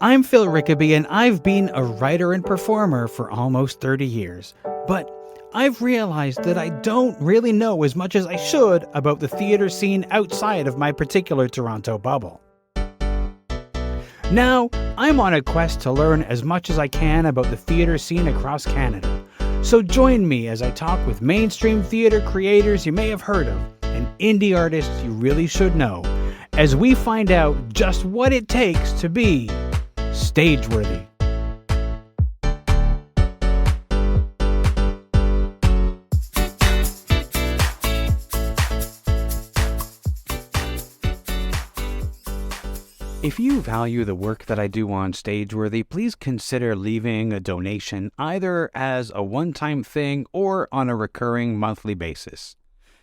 I'm Phil Rickaby, and I've been a writer and performer for almost 30 years. But I've realized that I don't really know as much as I should about the theatre scene outside of my particular Toronto bubble. Now, I'm on a quest to learn as much as I can about the theatre scene across Canada. So join me as I talk with mainstream theatre creators you may have heard of and indie artists you really should know, as we find out just what it takes to be stage-worthy. If you value the work that I do on Stageworthy, please consider leaving a donation either as a one-time thing or on a recurring monthly basis.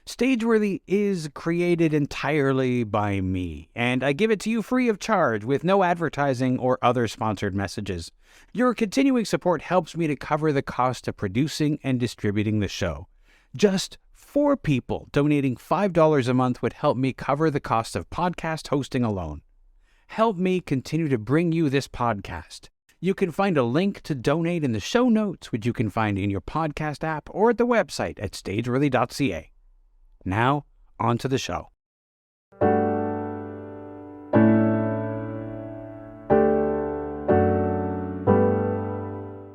Stageworthy is created entirely by me, and I give it to you free of charge with no advertising or other sponsored messages. Your continuing support helps me to cover the cost of producing and distributing the show. Just 4 people donating $5 a month would help me cover the cost of podcast hosting alone. Help me continue to bring you this podcast. You can find a link to donate in the show notes, which you can find in your podcast app or at the website at stageworthy.ca. Now, on to the show.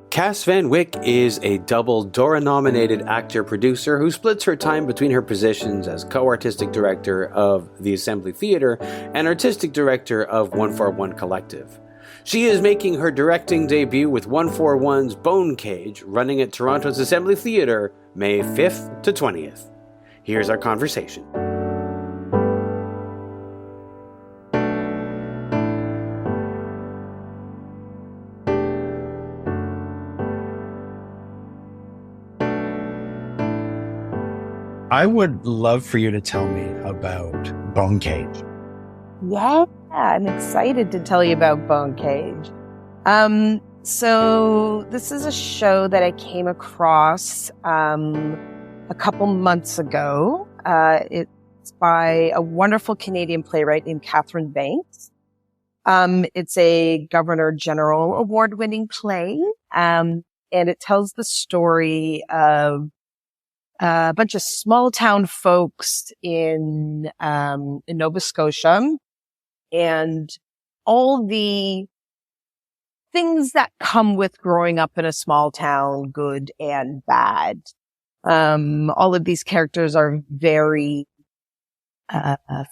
Cass Fenwick is a double Dora-nominated actor-producer who splits her time between her positions as co-artistic director of the Assembly Theatre and artistic director of 141 Collective. She is making her directing debut with 141's Bone Cage, running at Toronto's Assembly Theatre May 5th to 20th. Here's our conversation. I would love for you to tell me about Bone Cage. Yeah, I'm excited to tell you about Bone Cage. So this is a show that I came across a couple months ago. It's by a wonderful Canadian playwright named Catherine Banks. It's a Governor General Award-winning play, and it tells the story of a bunch of small town folks in Nova Scotia and all the things that come with growing up in a small town, good and bad. All of these characters are very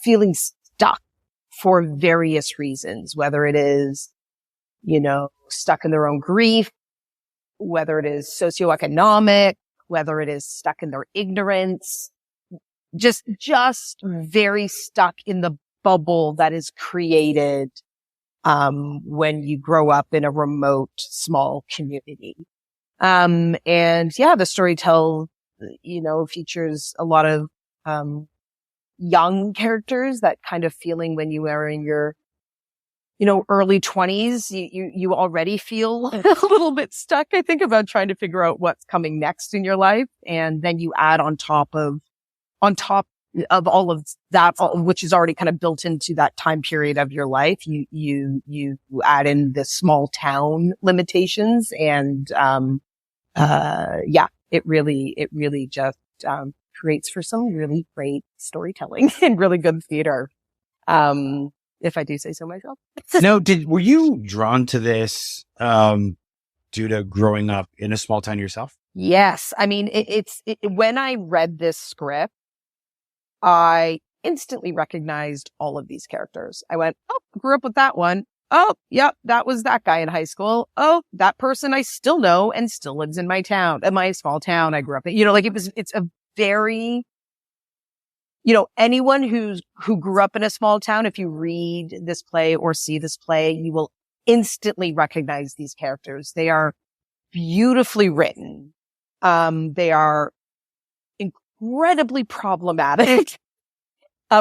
feeling stuck for various reasons, whether it is, stuck in their own grief, whether it is socioeconomic, whether it is stuck in their ignorance, just very stuck in the bubble that is created when you grow up in a remote, small community. The story features a lot of young characters, that kind of feeling when you are in your early 20s, you already feel a little bit stuck, I think, about trying to figure out what's coming next in your life. And then you add on top of all of that, which is already kind of built into that time period of your life, you add in the small town limitations. And, it really just, creates for some really great storytelling and really good theater. If I do say so myself. No, were you drawn to this due to growing up in a small town yourself? Yes. I mean, when I read this script, I instantly recognized all of these characters. I went, oh, grew up with that one. Oh, yep, that was that guy in high school. Oh, that person I still know and still lives in my town, in my small town I grew up in. It's a very, anyone who grew up in a small town, if you read this play or see this play, you will instantly recognize these characters. They are beautifully written. They are incredibly problematic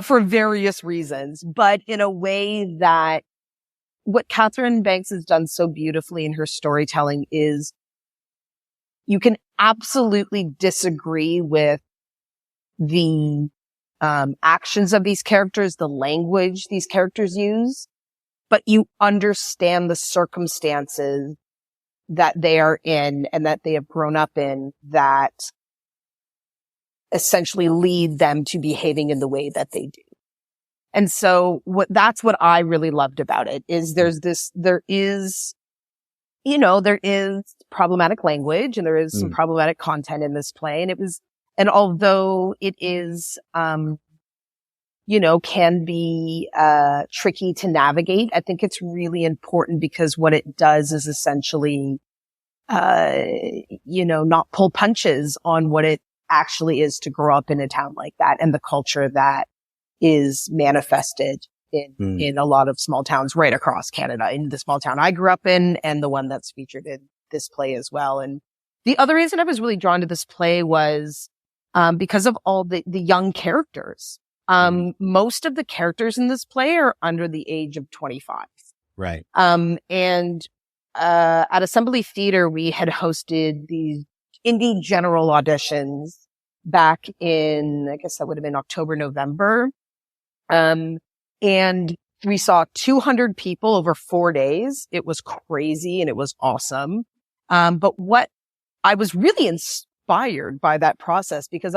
for various reasons, but in a way that what Catherine Banks has done so beautifully in her storytelling is you can absolutely disagree with the actions of these characters, the language these characters use, but you understand the circumstances that they are in and that they have grown up in that essentially lead them to behaving in the way that they do. And so that's what I really loved about it is there is problematic language and there is some problematic content in this play. And although it is, can be, tricky to navigate, I think it's really important because what it does is essentially, not pull punches on what it actually is to grow up in a town like that and the culture that is manifested in a lot of small towns right across Canada, in the small town I grew up in and the one that's featured in this play as well. And the other reason I was really drawn to this play was because of all the young characters. Most of the characters in this play are under the age of 25. Right. And at Assembly Theatre, we had hosted these indie general auditions back in, I guess that would have been October, November. And we saw 200 people over 4 days. It was crazy and it was awesome. But what I was really inspired by that process because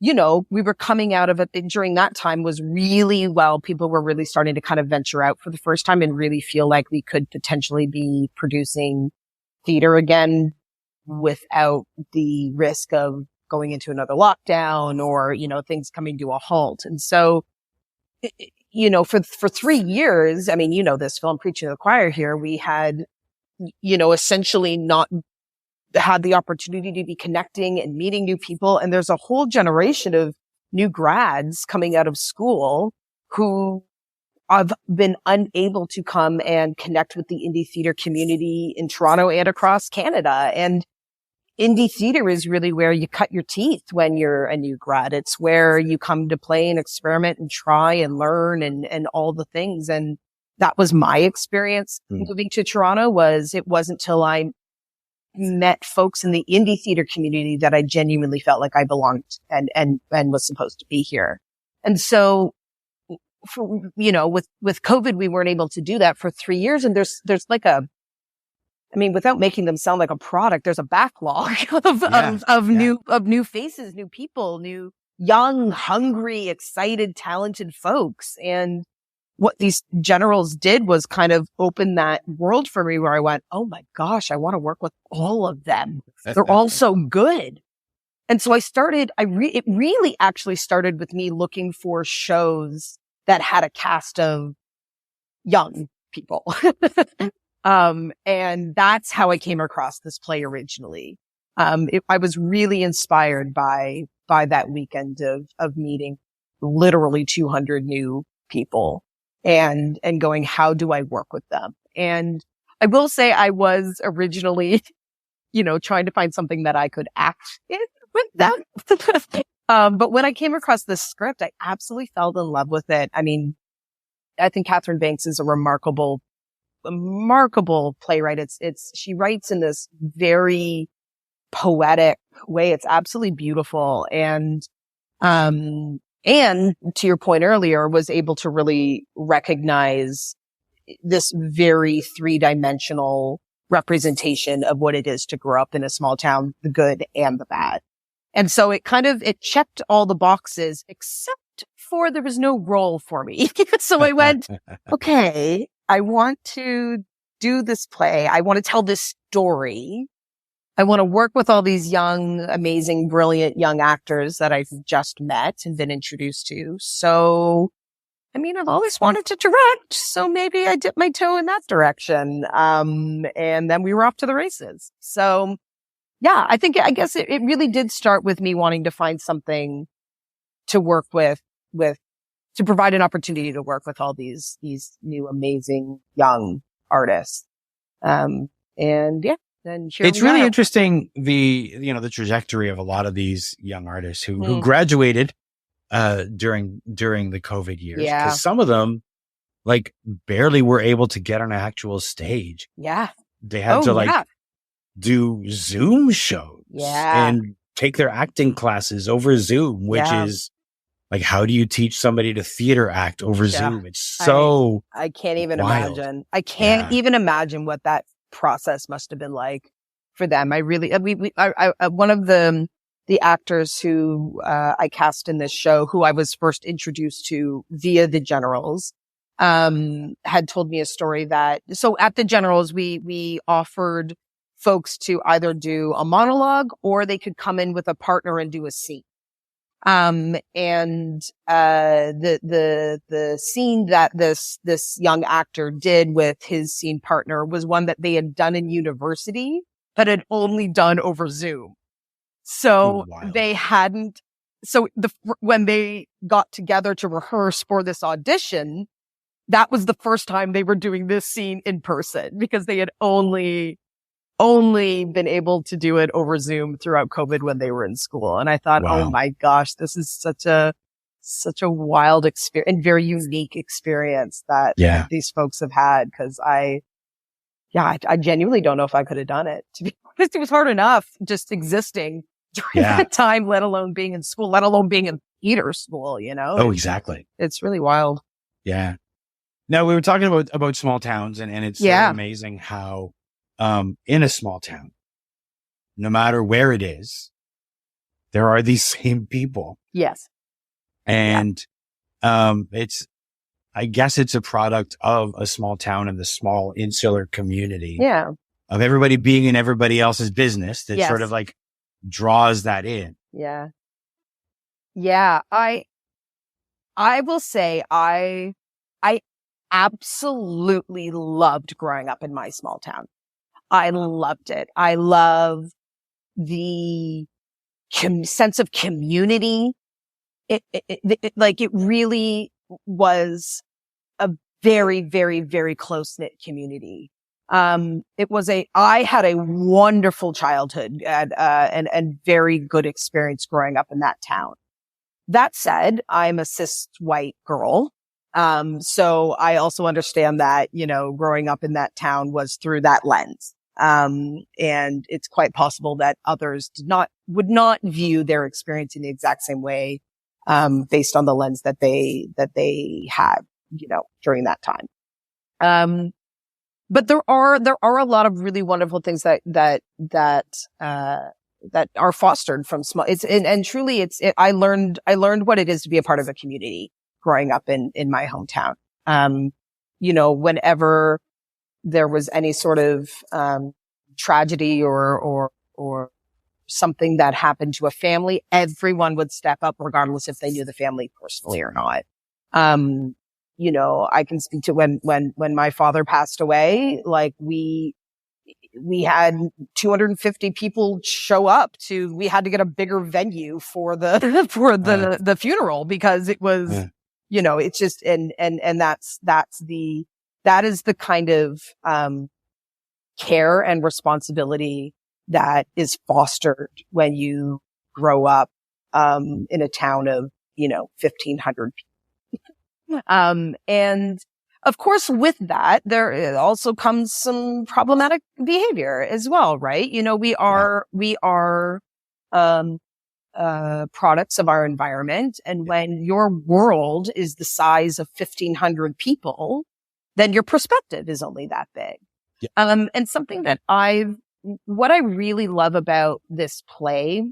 we were coming out of it during that time was really well. People were really starting to kind of venture out for the first time and really feel like we could potentially be producing theater again without the risk of going into another lockdown or, things coming to a halt. And so, for 3 years, I mean, this film Preaching to the Choir here, we had, essentially not had the opportunity to be connecting and meeting new people. And there's a whole generation of new grads coming out of school who have been unable to come and connect with the indie theater community in Toronto and across Canada. And indie theater is really where you cut your teeth when you're a new grad. It's where you come to play and experiment and try and learn and all the things. And that was my experience moving to Toronto. It wasn't till I met folks in the indie theater community that I genuinely felt like I belonged and was supposed to be here. And so, with COVID, we weren't able to do that for 3 years. And there's like without making them sound like a product, there's a backlog of new faces, new people, new, young, hungry, excited, talented folks. And what these generals did was kind of open that world for me where I went, oh my gosh, I want to work with all of them. They're all so good. And so it really actually started with me looking for shows that had a cast of young people. And that's how I came across this play originally. I was really inspired by that weekend of meeting literally 200 new people and going, how do I work with them? And I will say I was originally, trying to find something that I could act in with them. But when I came across this script, I absolutely fell in love with it. I mean, I think Catherine Banks is a remarkable playwright. She writes in this very poetic way. It's absolutely beautiful. And to your point earlier, was able to really recognize this very 3-dimensional representation of what it is to grow up in a small town, the good and the bad. And so it checked all the boxes except for there was no role for me. So I went, okay, I want to do this play. I want to tell this story. I want to work with all these young, amazing, brilliant young actors that I've just met and been introduced to. So, I've always wanted to direct. So maybe I dipped my toe in that direction. And then we were off to the races. So yeah, I guess it really did start with me wanting to find something to work with to provide an opportunity to work with all these new amazing young artists. And yeah, then it's really interesting the trajectory of a lot of these young artists who graduated during the COVID years. Yeah. Because some of them barely were able to get on an actual stage. Yeah. They had to do Zoom shows and take their acting classes over Zoom, which is Like, how do you teach somebody to theater act over Yeah. Zoom? It's so I can't even wild. imagine. I can't even imagine what that process must have been like for them. I really, one of the actors who I cast in this show, who I was first introduced to via the Generals, had told me a story that, so at the Generals, we offered folks to either do a monologue or they could come in with a partner and do a scene. The scene that this young actor did with his scene partner was one that they had done in university, but had only done over Zoom. So they hadn't, when they got together to rehearse for this audition, that was the first time they were doing this scene in person because they had only been able to do it over Zoom throughout COVID when they were in school. And I thought, oh my gosh, this is such a wild experience and very unique experience that these folks have had. Cause I genuinely don't know if I could have done it. To be honest, it was hard enough just existing during that time, let alone being in school, let alone being in theater school, you know? Oh, exactly. It's really wild. Yeah. Now we were talking about small towns and it's so amazing how, in a small town, no matter where it is, there are these same people. Yes. And, I guess it's a product of a small town and the small insular community. Yeah. Of everybody being in everybody else's business that sort of like draws that in. Yeah. Yeah. I will say I absolutely loved growing up in my small town. I loved it. I love the sense of community. It really was a very, very, very close-knit community. I had a wonderful childhood and very good experience growing up in that town. That said, I'm a cis white girl. So I also understand that, you know, growing up in that town was through that lens. And it's quite possible that others would not view their experience in the exact same way, based on the lens that they had, you know, during that time. But there are a lot of really wonderful things that are fostered from small, I learned what it is to be a part of a community growing up in my hometown. You know, whenever there was any sort of, tragedy or something that happened to a family, everyone would step up regardless if they knew the family personally or not. You know, I can speak to when my father passed away, like we had 250 people show up we had to get a bigger venue for the funeral because it was, you know, it's just, and that is the kind of, care and responsibility that is fostered when you grow up, in a town of, you know, 1,500 people. And of course, with that, there also comes some problematic behavior as well, right? You know, we are products of our environment. And when your world is the size of 1,500 people, then your perspective is only that big. Yeah. And something that what I really love about this play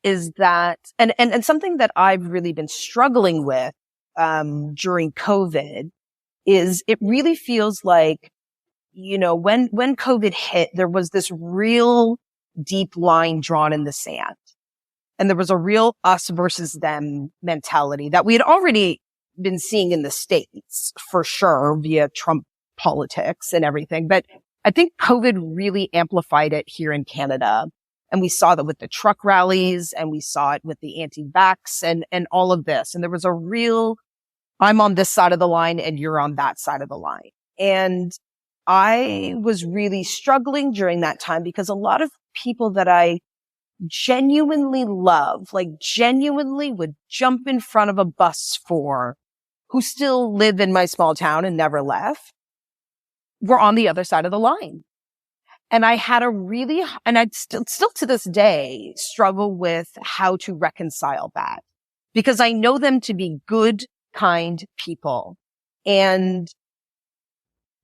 is that, and something that I've really been struggling with, during COVID is it really feels like, you know, when COVID hit, there was this real deep line drawn in the sand. And there was a real us versus them mentality that we had already been seeing in the States for sure via Trump politics and everything. But I think COVID really amplified it here in Canada. And we saw that with the truck rallies and we saw it with the anti-vax and all of this. And there was a real, I'm on this side of the line and you're on that side of the line. And I was really struggling during that time because a lot of people that I genuinely love, like genuinely would jump in front of a bus for, who still live in my small town and never left, were on the other side of the line. And I had and I'd still to this day struggle with how to reconcile that. because I know them to be good, kind people. And,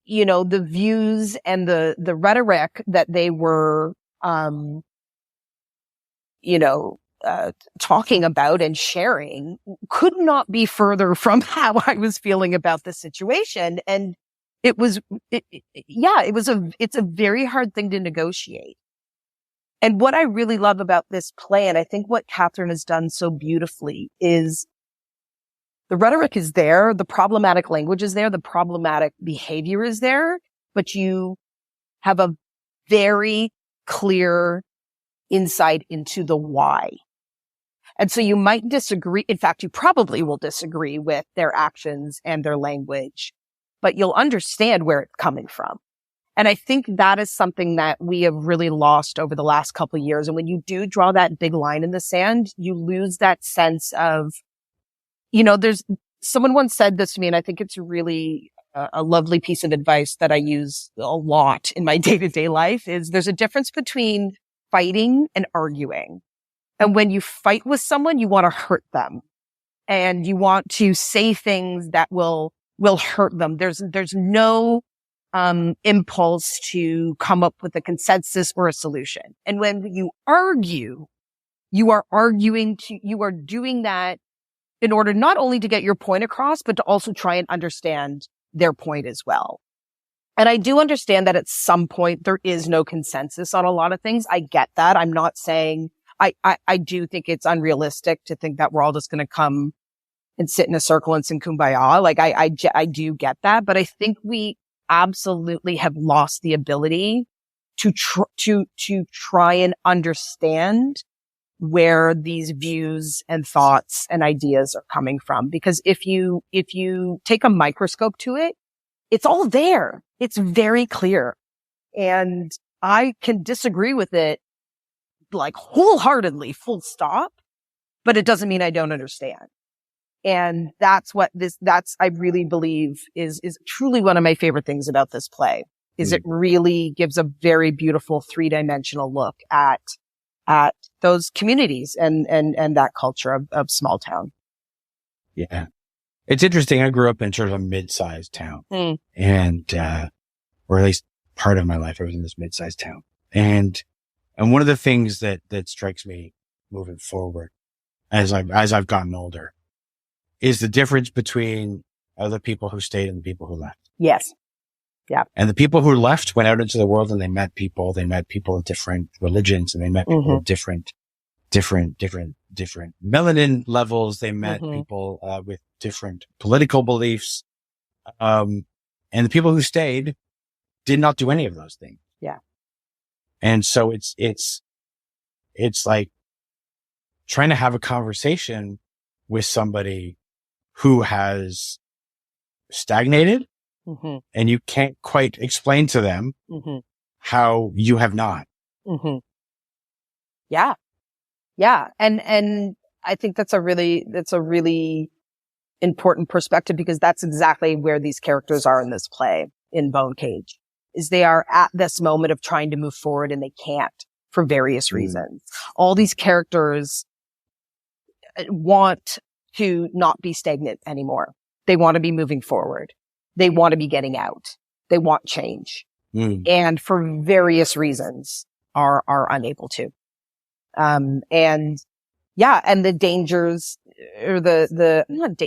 you know, the views and the rhetoric that they were, talking about and sharing could not be further from how I was feeling about the situation. And it's a very hard thing to negotiate. And what I really love about this play, and I think what Catherine has done so beautifully, is the rhetoric is there, the problematic language is there, the problematic behavior is there, but you have a very clear insight into the why. And so you might disagree. In fact, you probably will disagree with their actions and their language, but you'll understand where it's coming from. And I think that is something that we have really lost over the last couple of years. And when you do draw that big line in the sand, you lose that sense of, you know, someone once said this to me, and I think it's really a lovely piece of advice that I use a lot in my day-to-day life, is there's a difference between fighting and arguing. And when you fight with someone, you want to hurt them and you want to say things that will hurt them. There's no impulse to come up with a consensus or a solution. And when you argue, you are doing that in order not only to get your point across, but to also try and understand their point as well. And I do understand that at some point there is no consensus on a lot of things. I get that. I'm not saying, I do think it's unrealistic to think that we're all just going to come and sit in a circle and sing Kumbaya. Like I do get that, but I think we absolutely have lost the ability to try and understand where these views and thoughts and ideas are coming from. Because if you take a microscope to it, it's all there. It's very clear. And I can disagree with it like wholeheartedly, full stop, but it doesn't mean I don't understand. And that's I really believe is truly one of my favorite things about this play, is it really gives a very beautiful 3-dimensional look at those communities and that culture of small town. Yeah. It's interesting. I grew up in sort of a mid-sized town and, or at least part of my life, I was in this mid-sized town. And one of the things that strikes me moving forward as I've gotten older is the difference between the people who stayed and the people who left. Yes. Yeah. And the people who left went out into the world and they met people of different religions, and they met people of different melanin levels. They met people, with different political beliefs. And the people who stayed did not do any of those things. Yeah. And so it's like trying to have a conversation with somebody who has stagnated and you can't quite explain to them how you have not. Yeah. Yeah. And I think that's a really important perspective, because that's exactly where these characters are in this play in Bone Cage, is they are at this moment of trying to move forward and they can't for various reasons. All these characters want to not be stagnant anymore. They want to be moving forward. They want to be getting out. They want change. And for various reasons are unable to. And the dangers, or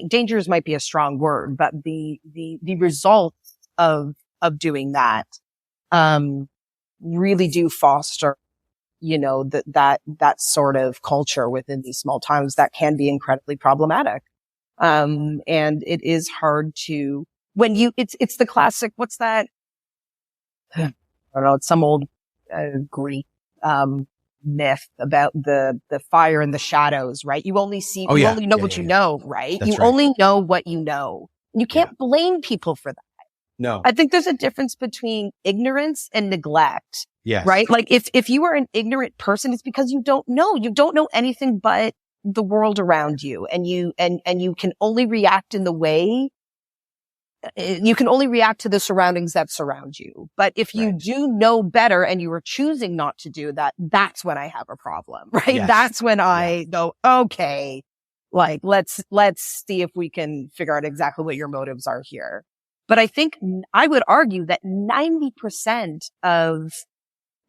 dangers might be a strong word, but the results of doing that, really do foster, that sort of culture within these small towns that can be incredibly problematic. And it is hard to, it's the classic, what's that? I don't know. It's some old, Greek, myth about the fire and the shadows, right? You only see, only know what you know, right? That's you right. only know what you know. You can't blame people for that. No. I think there's a difference between ignorance and neglect. Yes. Right? Like if you are an ignorant person, it's because you don't know anything but the world around you. And you can only react in the way, you can only react to the surroundings that surround you. But if you do know better and you are choosing not to do that, that's when I have a problem, right? Yes. That's when I go, okay, Like, let's see if we can figure out exactly what your motives are here. But I think I would argue that 90% of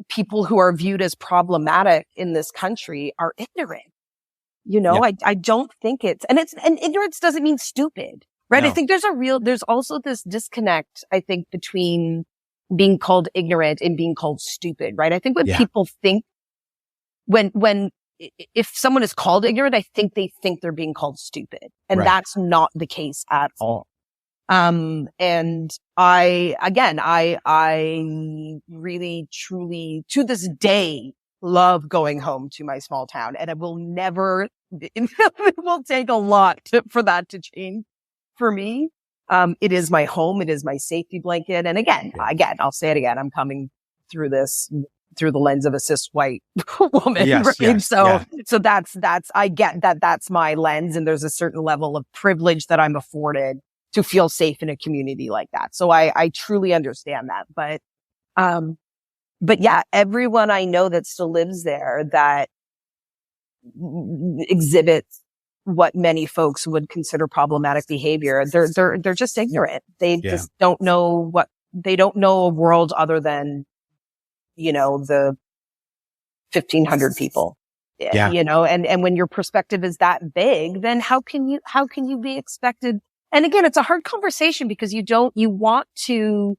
people who are viewed as problematic in this country are ignorant. You know, I don't think and ignorance doesn't mean stupid, right? No. I think there's also this disconnect, I think, between being called ignorant and being called stupid, right? I think when people think, if someone is called ignorant, I think they think they're being called stupid. And that's not the case at all. And I really, truly, to this day, love going home to my small town. And it will take a lot for that to change for me. It is my home. It is my safety blanket. And again, I'll say it again. I'm coming through this through the lens of a cis white woman. Right? So I get that that's my lens, and there's a certain level of privilege that I'm afforded to feel safe in a community like that. So I truly understand that. But yeah, everyone I know that still lives there that exhibits what many folks would consider problematic behavior, they're just ignorant. They just don't know they don't know a world other than, the 1,500 people, and when your perspective is that big, then how can you be expected? And again, it's a hard conversation because you want to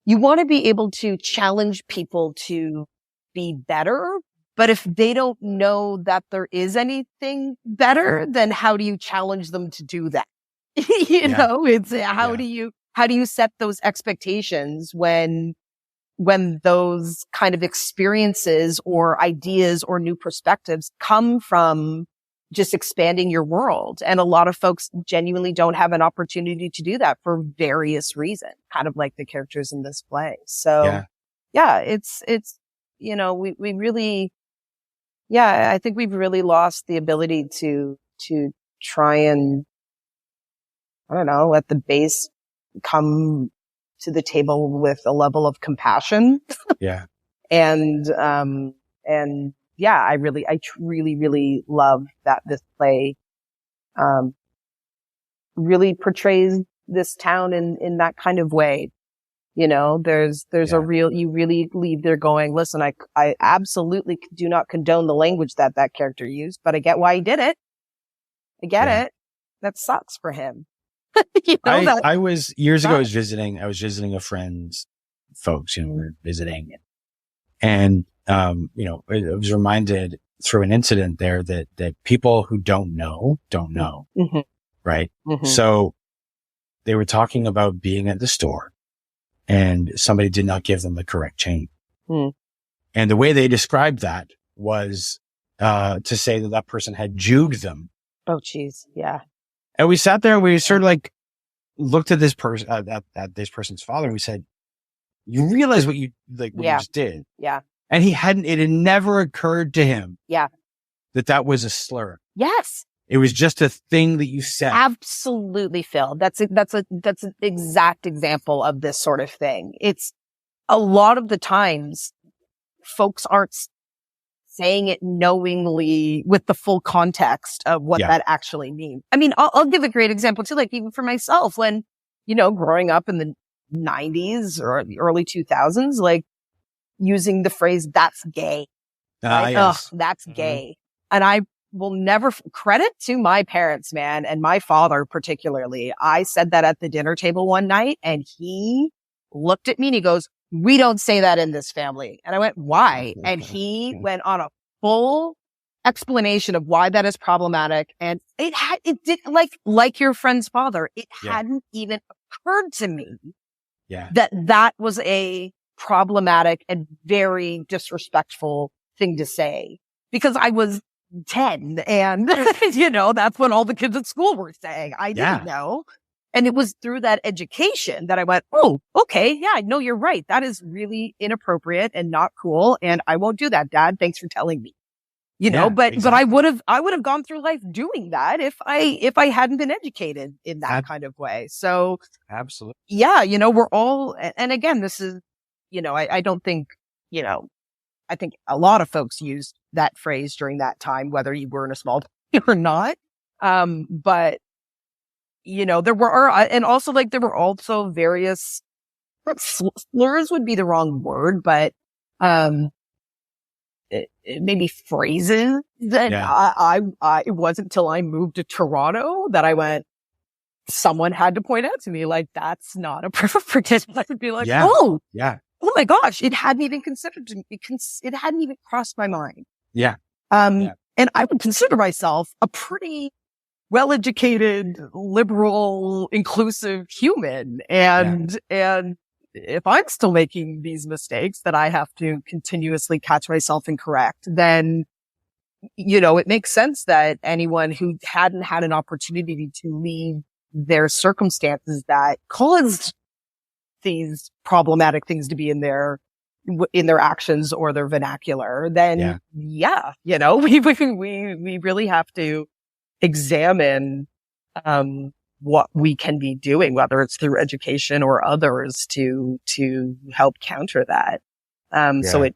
be able to challenge people to be better. But if they don't know that there is anything better, then how do you challenge them to do that? It's how do you set those expectations when those kind of experiences or ideas or new perspectives come from just expanding your world. And a lot of folks genuinely don't have an opportunity to do that for various reasons, kind of like the characters in this play. So it's, we really, I think we've really lost the ability to try and, I don't know, at the base come to the table with a level of compassion. And I really, really love that this play, really portrays this town in that kind of way. There's you really leave there going, listen, I absolutely do not condone the language that character used, but I get why he did it. I get it. That sucks for him. I was years ago, I was visiting a friend's folks, we were visiting, and, I was reminded through an incident there that people who don't know, mm-hmm. right? Mm-hmm. So they were talking about being at the store and somebody did not give them the correct change. Mm. And the way they described that was, to say that person had Jewed them. Oh, geez. Yeah. And we sat there and we sort of like looked at this person, at this person's father, and we said, you realize what you just did. Yeah. And it had never occurred to him. Yeah. That was a slur. Yes. It was just a thing that you said. Absolutely, Phil. That's an exact example of this sort of thing. It's a lot of the times folks aren't saying it knowingly with the full context of what that actually means. I mean, I'll give a great example too, like even for myself when, growing up in the 90s or early 2000s, like using the phrase, that's gay. Right? Yes. That's gay. And I will never credit to my parents, man. And my father particularly. I said that at the dinner table one night and he looked at me and he goes, we don't say that in this family. And I went, why? And he went on a full explanation of why that is problematic. And it did like your friend's father, it hadn't even occurred to me that was a problematic and very disrespectful thing to say because I was 10 and, that's when all the kids at school were saying. I didn't know. And it was through that education that I went, oh, okay. Yeah, no, you're right. That is really inappropriate and not cool. And I won't do that, Dad. Thanks for telling me. But I would have gone through life doing that if I hadn't been educated in that kind of way. So absolutely. Yeah. We're all, and again, this is, I don't think, I think a lot of folks used that phrase during that time, whether you were in a small or not. But there were, and also like there were also various slurs would be the wrong word, but maybe phrases that it wasn't until I moved to Toronto that I went, someone had to point out to me, like, that's not appropriate. I would be like, oh my gosh, it hadn't even it hadn't even crossed my mind. Yeah. And I would consider myself a pretty well-educated, liberal, inclusive human. And if I'm still making these mistakes that I have to continuously catch myself and correct, then, it makes sense that anyone who hadn't had an opportunity to leave their circumstances that caused these problematic things to be in their actions or their vernacular, then we really have to examine what we can be doing, whether it's through education or others, to help counter that. So it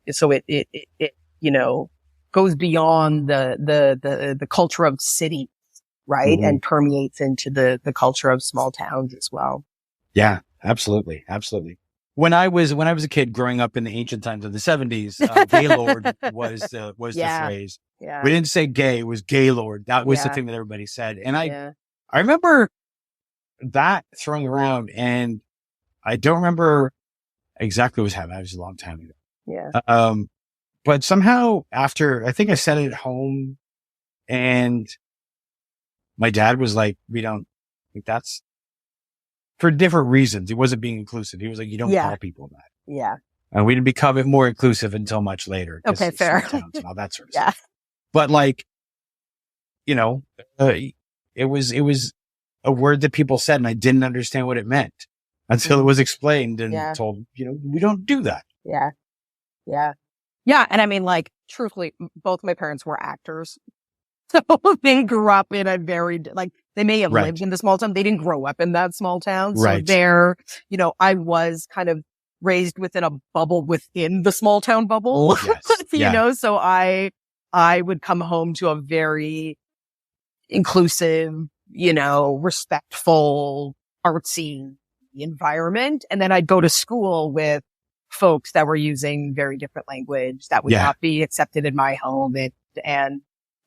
goes beyond the culture of cities, right? Mm-hmm. And permeates into the culture of small towns as well. Yeah, absolutely. Absolutely. When I was a kid growing up in the ancient times of the 70s, Gaylord was the phrase. Yeah. We didn't say gay, it was Gaylord. That was the thing that everybody said. And I remember that throwing around, and I don't remember exactly what was happening. It was a long time ago. Yeah. But somehow after, I think I said it at home, and my dad was like, we don't think that's, for different reasons. He wasn't being inclusive. He was like, you don't call people that. Yeah. And we didn't become more inclusive until much later. Okay, fair. Towns and all that sort of stuff. But like, it was a word that people said, and I didn't understand what it meant until it was explained and told, we don't do that. Yeah. Yeah. Yeah. And I mean, like, truthfully, both my parents were actors. So they grew up in a very, like, they may have lived in the small town. They didn't grow up in that small town. So I was kind of raised within a bubble within the small town bubble, so I would come home to a very inclusive, respectful, artsy environment. And then I'd go to school with folks that were using very different language that would not be accepted in my home.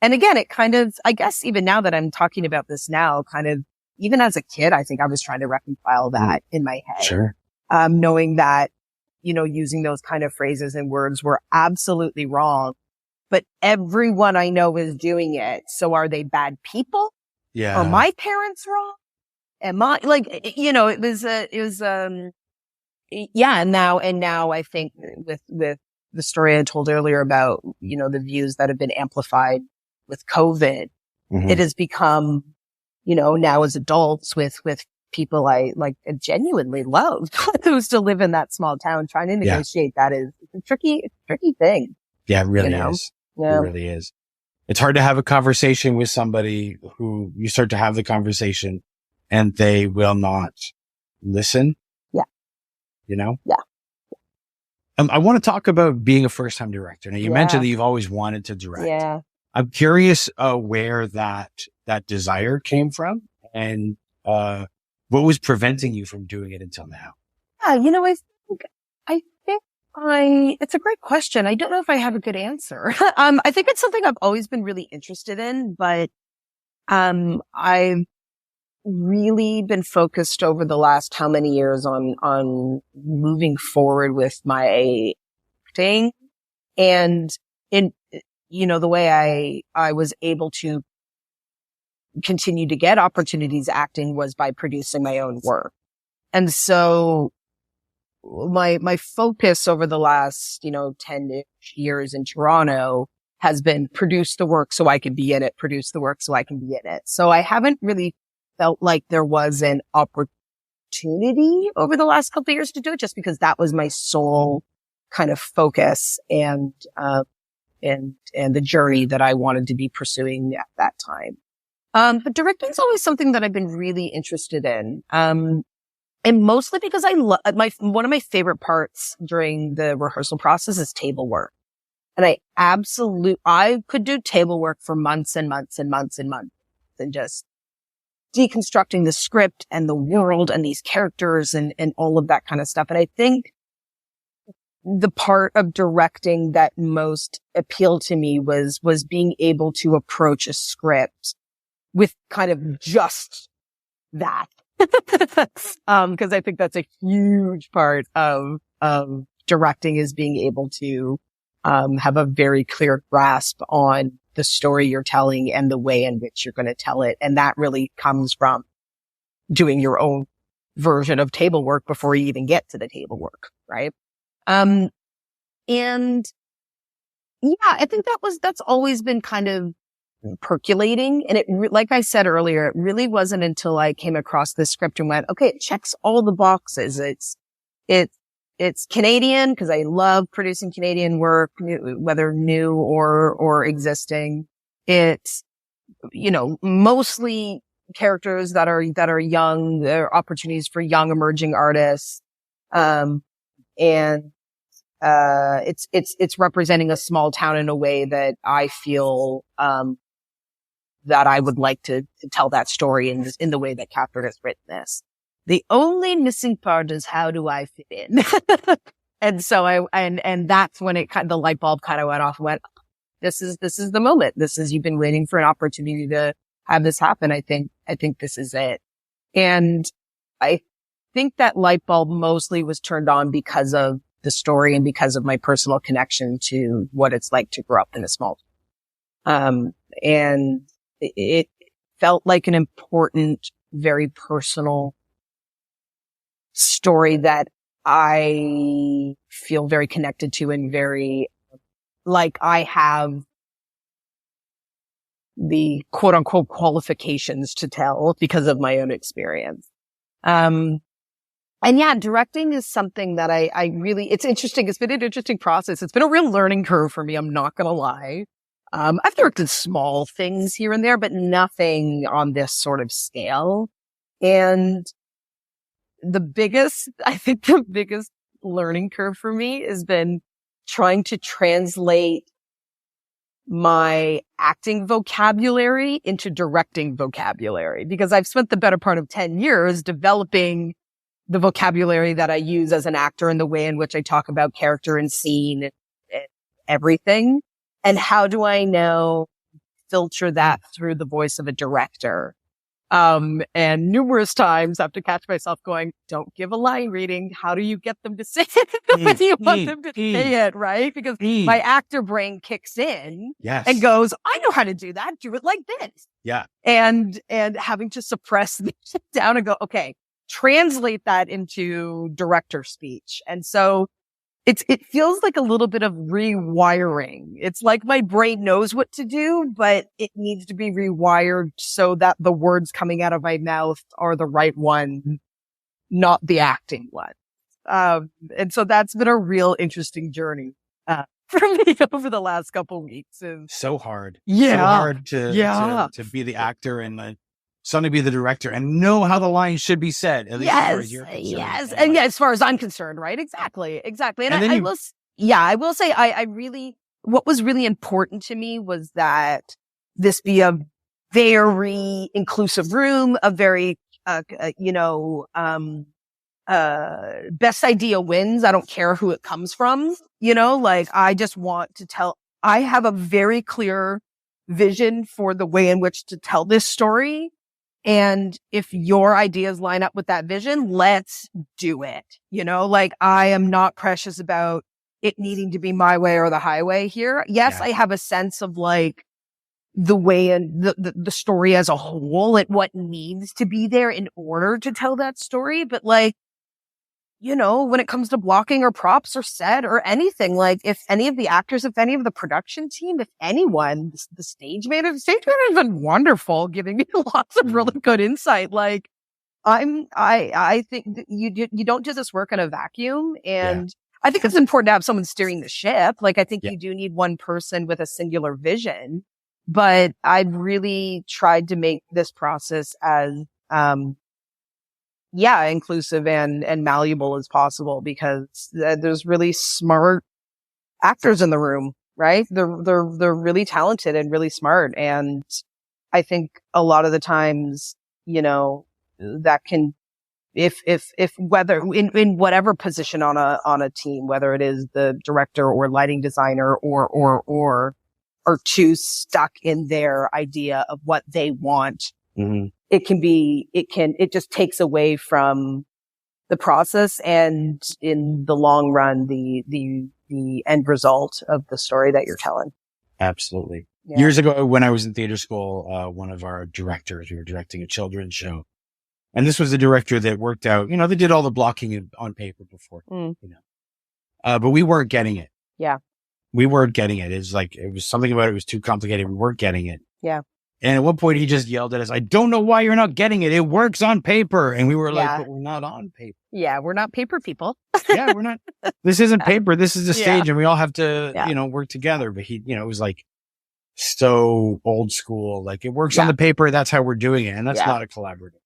And again, it kind of, I guess even now that I'm talking about this now, kind of, even as a kid, I think I was trying to reconcile that in my head. Sure. Knowing that, using those kind of phrases and words were absolutely wrong, but everyone I know is doing it. So are they bad people? Yeah. Are my parents wrong? Am I and now I think with the story I told earlier about, the views that have been amplified with COVID, it has become, now as adults with people I like genuinely love who still live in that small town, trying to negotiate that is a tricky thing. Yeah, it really is. Yeah. It really is. It's hard to have a conversation with somebody who you start to have the conversation and they will not listen. Yeah. Yeah. I want to talk about being a first-time director. Now, you mentioned that you've always wanted to direct. Yeah. I'm curious where that desire came from and what was preventing you from doing it until now. Yeah, I think it's a great question. I don't know if I have a good answer. I think it's something I've always been really interested in, but I've really been focused over the last how many years on moving forward with my acting. And the way I was able to continue to get opportunities acting was by producing my own work. And so my focus over the last, 10 years in Toronto has been produce the work so I can be in it, produce the work so I can be in it. So I haven't really felt like there was an opportunity over the last couple of years to do it, just because that was my sole kind of focus and the journey that I wanted to be pursuing at that time. But directing is always something that I've been really interested in. And mostly because I love one of my favorite parts during the rehearsal process is table work. And I could do table work for months and months and months and months and just deconstructing the script and the world and these characters and all of that kind of stuff. And I think the part of directing that most appealed to me was being able to approach a script with kind of just that. Cause I think that's a huge part of directing, is being able to, have a very clear grasp on the story you're telling and the way in which you're going to tell it. And that really comes from doing your own version of table work before you even get to the table work. Right. And yeah, I think that's always been kind of percolating. And like I said earlier, it really wasn't until I came across this script and went, okay, it checks all the boxes. It's Canadian, because I love producing Canadian work, whether new or existing. It's, mostly characters that are young. There are opportunities for young emerging artists. It's representing a small town in a way that I feel, that I would like to tell that story in the way that Catherine has written this. The only missing part is, how do I fit in? And so and that's when the light bulb kind of went off and went, this is the moment. You've been waiting for an opportunity to have this happen. I think this is it. And I think that light bulb mostly was turned on because of the story and because of my personal connection to what it's like to grow up in a small town. And it felt like an important, very personal story that I feel very connected to, and very like I have the quote unquote qualifications to tell because of my own experience. And yeah, directing is something that I really, it's interesting. It's been an interesting process. It's been a real learning curve for me. I'm not going to lie. I've directed small things here and there, but nothing on this sort of scale. And I think the biggest learning curve for me has been trying to translate my acting vocabulary into directing vocabulary, because I've spent the better part of 10 years developing the vocabulary that I use as an actor and the way in which I talk about character and scene and everything. And how do I now filter that through the voice of a director? And numerous times I have to catch myself going, don't give a line reading. How do you get them to say it the way you want them to say it, right? Because my actor brain kicks in and goes, I know how to do that. Do it like this. Yeah. And having to suppress the shit down and go, okay, translate that into director speech. And so it feels like a little bit of rewiring. It's like my brain knows what to do, but it needs to be rewired so that the words coming out of my mouth are the right one, not the acting one. And so that's been a real interesting journey, for me over the last couple of weeks. And so hard. Yeah. So hard to be the actor and suddenly be the director and know how the line should be said. At least as far as you're concerned. Yes. And yeah, as far as I'm concerned, right? Exactly. And I will say, I really, what was really important to me was that this be a very inclusive room, a very, best idea wins. I don't care who it comes from, I just want to I have a very clear vision for the way in which to tell this story. And if your ideas line up with that vision, let's do it. I am not precious about it needing to be my way or the highway here. Yes, I have a sense of the way and the story as a whole and what needs to be there in order to tell that story. But when it comes to blocking or props or set or anything, if any of the actors, if any of the production team, if anyone, the stage manager has been wonderful, giving me lots of really good insight. I think that you don't do this work in a vacuum. And I think it's important to have someone steering the ship. I think you do need one person with a singular vision, but I've really tried to make this process as, inclusive and malleable as possible, because there's really smart actors in the room. right? They're really talented and really smart. And I think a lot of the times, you know, that can, if whether in whatever position on a team, whether it is the director or lighting designer or are too stuck in their idea of what they want, it just takes away from the process and in the long run, the end result of the story that you're telling. Absolutely. Yeah. Years ago, when I was in theater school, one of our directors, we were directing a children's show. And this was the director that worked out, you know, they did all the blocking on paper before, you know, but we weren't getting it. Yeah. We weren't getting it. It's like, it was something about it was too complicated. We weren't getting it. Yeah. And at one point he just yelled at us, I don't know why you're not getting it. It works on paper. And we were like, but we're not on paper. Yeah. We're not paper people. Yeah. We're not, this isn't paper. This is a stage and we all have to, Yeah. you know, work together. But he, you know, it was like so old school. Like it works on the paper. That's how we're doing it. And that's not a collaborative.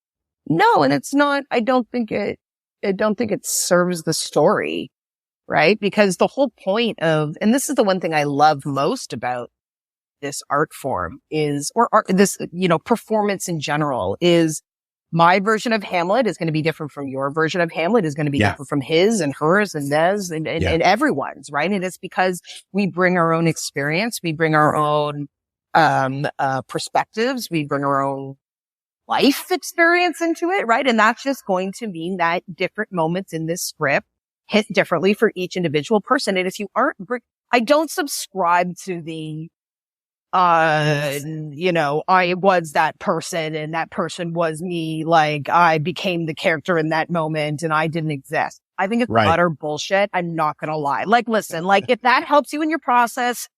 No, and it's not, I don't think it serves the story, right? Because the whole point of, and this is the one thing I love most about this art form is, or art, this, you know, performance in general is my version of Hamlet is going to be different from your version of Hamlet is going to be different from his and hers and theirs and everyone's, right? And it's because we bring our own experience. We bring our own, perspectives. We bring our own life experience into it, right? And that's just going to mean that different moments in this script hit differently for each individual person. And if you aren't, I don't subscribe to the, you know, I was that person and that person was me. Like I became the character in that moment and I didn't exist. I think it's utter bullshit. I'm not going to lie. Like, listen, like if that helps you in your process,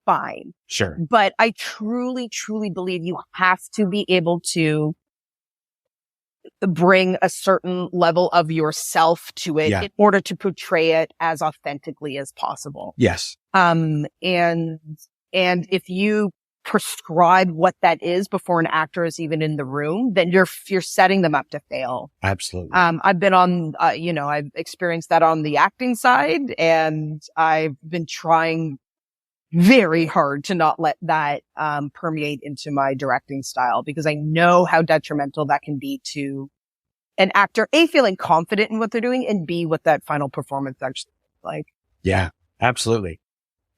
fine. Sure. But I truly, truly believe you have to be able to bring a certain level of yourself to it in order to portray it as authentically as possible. Yes. And if you prescribe what that is before an actor is even in the room, then you're setting them up to fail. Absolutely. I've been on, you know, I've experienced that on the acting side and I've been trying very hard to not let that permeate into my directing style because I know how detrimental that can be to an actor, A, feeling confident in what they're doing, and B, what that final performance actually looks like. Yeah, absolutely.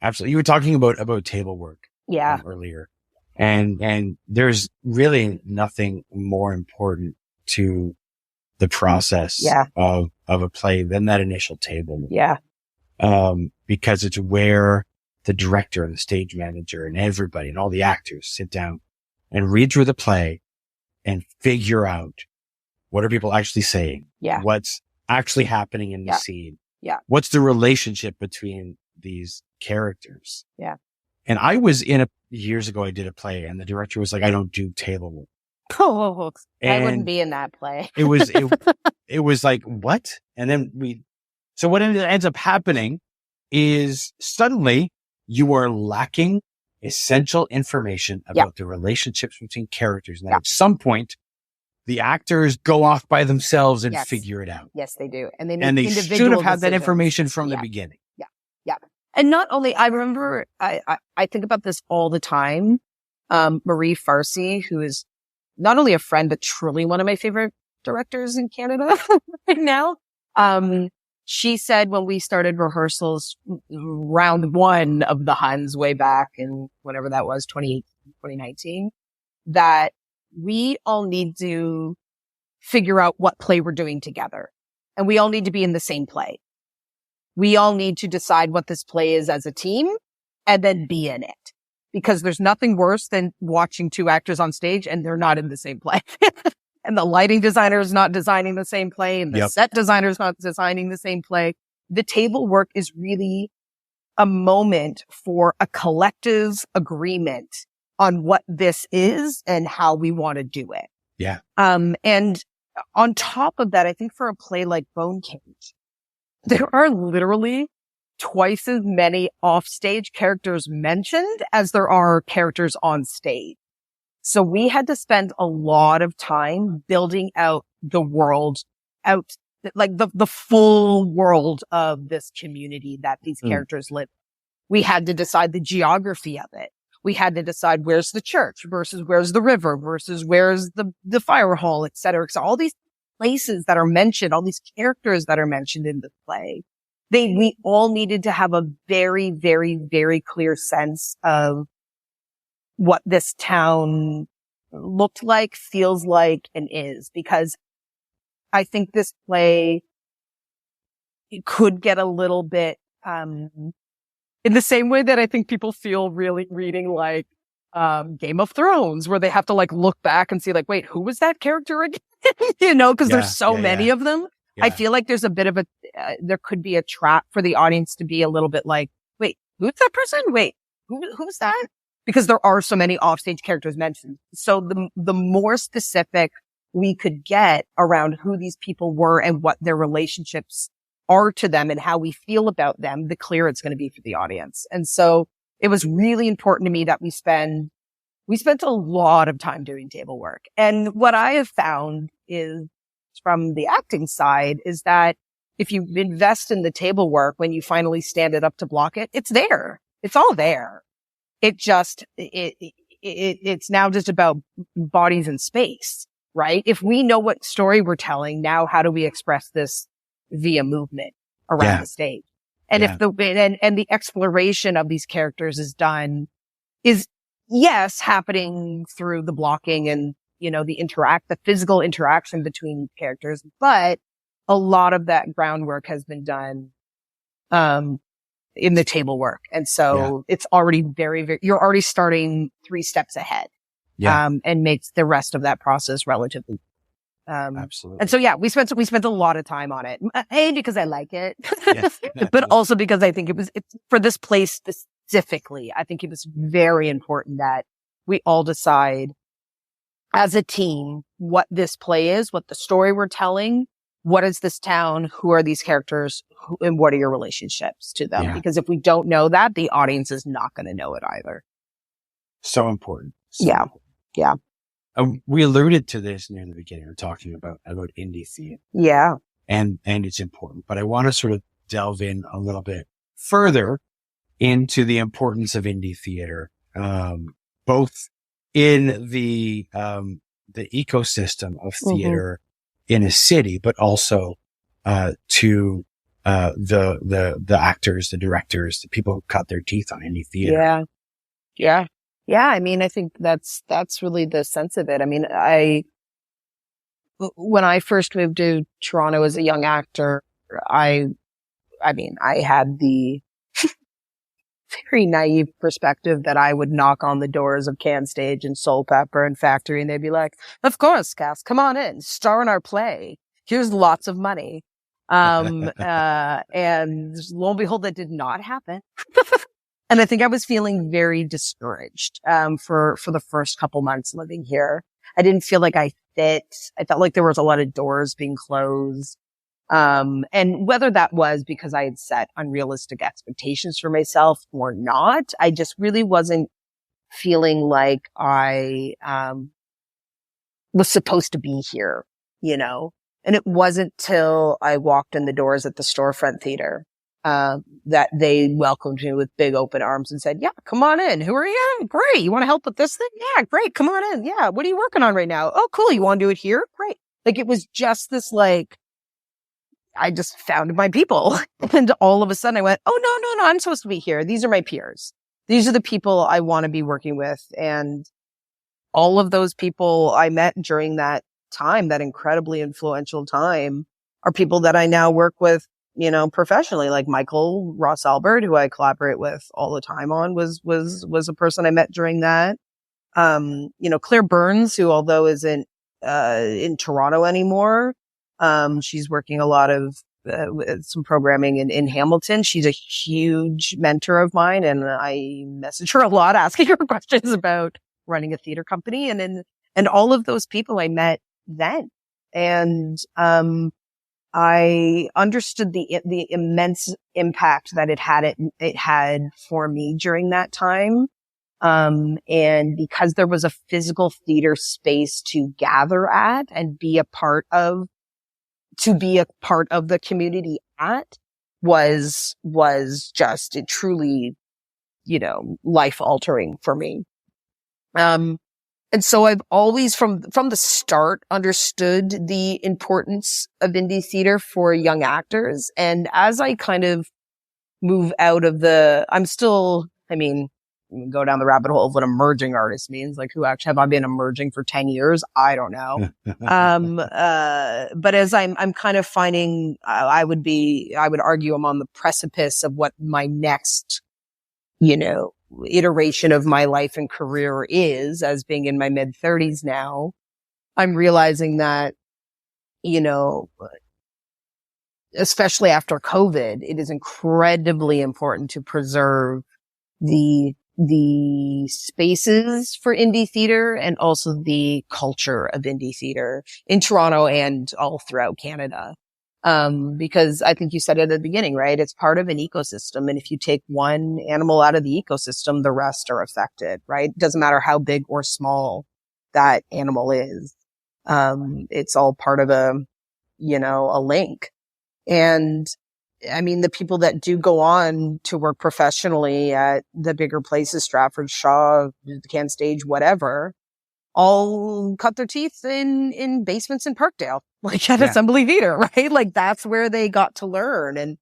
Absolutely. You were talking about table work earlier. And there's really nothing more important to the process of a play than that initial table. Yeah. Because it's where the director and the stage manager and everybody and all the actors sit down and read through the play and figure out what are people actually saying? Yeah. What's actually happening in the scene? Yeah. What's the relationship between these characters? Yeah. And years ago, I did a play and the director was like, I don't do table work. Oh, I wouldn't be in that play. it was like, what? And then so what ends up happening is suddenly you are lacking essential information about the relationships between characters. And at some point, the actors go off by themselves and figure it out. Yes, they do. And they should have had that information from the beginning. Yeah. Yeah. And not only, I remember, I think about this all the time. Marie Farsi, who is not only a friend, but truly one of my favorite directors in Canada right now. She said when we started rehearsals, round one of the Huns way back in whatever that was, 2019, that we all need to figure out what play we're doing together. And we all need to be in the same play. We all need to decide what this play is as a team and then be in it. Because there's nothing worse than watching two actors on stage and they're not in the same play. And the lighting designer is not designing the same play and the set designer is not designing the same play. The table work is really a moment for a collective agreement on what this is and how we want to do it. Yeah. And on top of that, I think for a play like Bone Cage, there are literally twice as many offstage characters mentioned as there are characters on stage. So we had to spend a lot of time building out the world, like the full world of this community that these characters live. We had to decide the geography of it. We had to decide where's the church versus where's the river versus where's the fire hall, et cetera. So all these places that are mentioned, all these characters that are mentioned in the play, we all needed to have a very, very, very clear sense of what this town looked like, feels like, and is. Because I think this play could get a little bit, in the same way that I think people feel really reading like Game of Thrones, where they have to like look back and see like, wait, who was that character again? Because there's so many of them. Yeah. I feel like there's a bit of there could be a trap for the audience to be a little bit like, wait, who's that person? Wait, who's that? Because there are so many offstage characters mentioned. So the more specific we could get around who these people were and what their relationships are to them and how we feel about them, the clearer it's going to be for the audience. And so it was really important to me that we spent a lot of time doing table work. And what I have found is from the acting side is that if you invest in the table work, when you finally stand it up to block it, it's there. It's all there. It's now just about bodies and space, right? If we know what story we're telling, now how do we express this via movement around the stage? And if the exploration of these characters is happening through the blocking and, the physical interaction between characters, but a lot of that groundwork has been done, in the table work. And so it's already very, very, you're already starting 3 steps ahead, and makes the rest of that process relatively absolutely. And so, we spent a lot of time on it. Because I like it, but also because I think it's for this place specifically. I think it was very important that we all decide as a team what this play is, what the story we're telling, what is this town, who are these characters, and what are your relationships to them? Because if we don't know that, the audience is not going to know it either. So important. Yeah. We alluded to this near the beginning. We're talking about indie theater. Yeah. And it's important, but I want to sort of delve in a little bit further into the importance of indie theater, both in the ecosystem of theater in a city, but also, to, the actors, the directors, the people who cut their teeth on indie theater. Yeah. I mean, I think that's really the sense of it. I mean, when I first moved to Toronto as a young actor, I had the very naive perspective that I would knock on the doors of Can Stage and Soul Pepper and Factory, and they'd be like, "Of course, Cass, come on in, star in our play. Here's lots of money." And lo and behold, that did not happen. And I think I was feeling very discouraged, for the first couple months living here. I didn't feel like I fit. I felt like there was a lot of doors being closed. And whether that was because I had set unrealistic expectations for myself or not, I just really wasn't feeling like I, was supposed to be here, And it wasn't till I walked in the doors at the Storefront Theater that they welcomed me with big open arms and said, "Yeah, come on in. Who are you? Great. You want to help with this thing? Yeah, great. Come on in. Yeah. What are you working on right now? Oh, cool. You want to do it here? Great." Like it was just this I just found my people. And all of a sudden I went, "Oh, no, I'm supposed to be here. These are my peers. These are the people I want to be working with." And all of those people I met during that time, that incredibly influential time, are people that I now work with, professionally. Like Michael Ross Albert, who I collaborate with all the time on, was a person I met during that. Claire Burns, who although isn't, in Toronto anymore, she's working a lot of, some programming in Hamilton. She's a huge mentor of mine, and I message her a lot asking her questions about running a theater company. And all of those people I met then. And, I understood the immense impact that it had for me during that time. And because there was a physical theater space to gather at and be a part of the community at, was just truly life altering for me. And so I've always from the start understood the importance of indie theater for young actors. And as I kind of move out of go down the rabbit hole of what emerging artist means. Like, who actually have I been emerging for 10 years? I don't know. But as I'm kind of finding, I would argue I'm on the precipice of what my next, iteration of my life and career is, as being in my mid 30s now. I'm realizing that, especially after COVID, it is incredibly important to preserve the spaces for indie theater and also the culture of indie theater in Toronto and all throughout Canada. Because I think you said it at the beginning, right? It's part of an ecosystem. And if you take one animal out of the ecosystem, the rest are affected, right? It doesn't matter how big or small that animal is. It's all part of a link. And I mean, the people that do go on to work professionally at the bigger places, Stratford, Shaw, Can Stage, whatever, all cut their teeth in basements in Parkdale, like at Assembly Theater, right? Like that's where they got to learn. And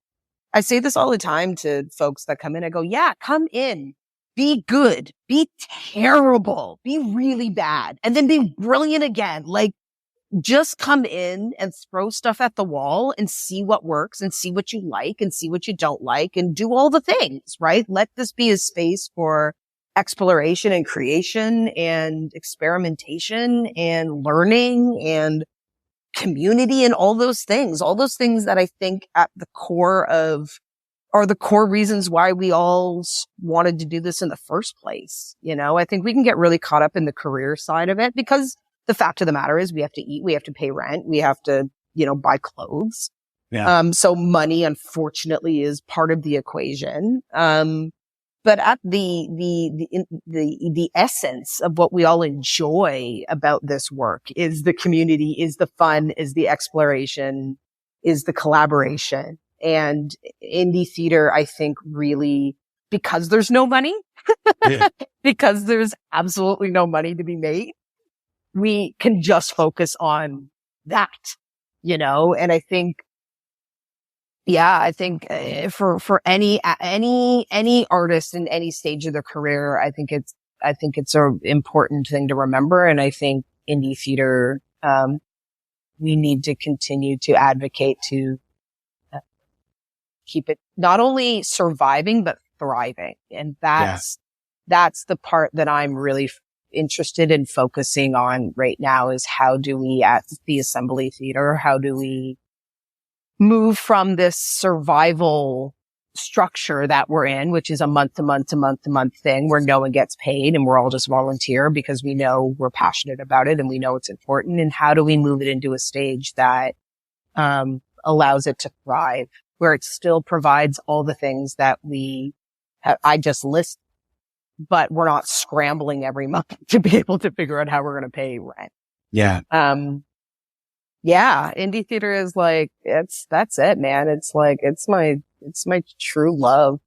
I say this all the time to folks that come in. I go, yeah, come in, be good, be terrible, be really bad, and then be brilliant again. Like, just come in and throw stuff at the wall and see what works and see what you like and see what you don't like and do all the things, right? Let this be a space for exploration and creation and experimentation and learning and community and all those things that I think at the core of are the core reasons why we all wanted to do this in the first place. I think we can get really caught up in the career side of it because the fact of the matter is we have to eat, we have to pay rent, we have to, buy clothes. Yeah. So money, unfortunately, is part of the equation. But at the essence of what we all enjoy about this work is the community, is the fun, is the exploration, is the collaboration. And indie theater, I think, really, because there's no money, because there's absolutely no money to be made, we can just focus on that, and I think, for any artist in any stage of their career, I think it's a important thing to remember. And I think indie theater, we need to continue to advocate to keep it not only surviving, but thriving. And that's the part that I'm really interested in focusing on right now is how do we at the Assembly Theater, how do we move from this survival structure that we're in, which is a month to month thing where no one gets paid and we're all just volunteer because we know we're passionate about it and we know it's important. And how do we move it into a stage that allows it to thrive, where it still provides all the things that I just listed, but we're not scrambling every month to be able to figure out how we're going to pay rent. Yeah. Indie theater is like, that's it, man. It's like, it's my true love.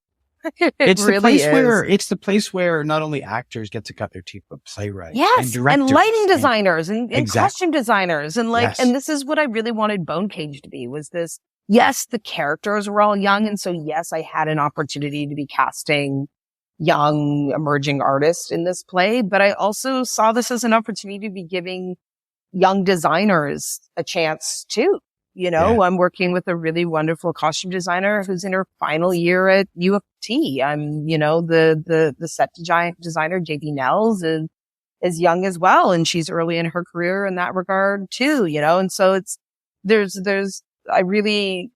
It's really the place where not only actors get to cut their teeth, but playwrights and directors and lighting designers and exactly. costume designers. And and this is what I really wanted Bone Cage to be, was this. Yes, the characters were all young. And so yes, I had an opportunity to be casting young emerging artists in this play, but I also saw this as an opportunity to be giving young designers a chance too. I'm working with a really wonderful costume designer who's in her final year at U of T. I'm, the set designer, JB Nels, is young as well. And she's early in her career in that regard too, and so I really,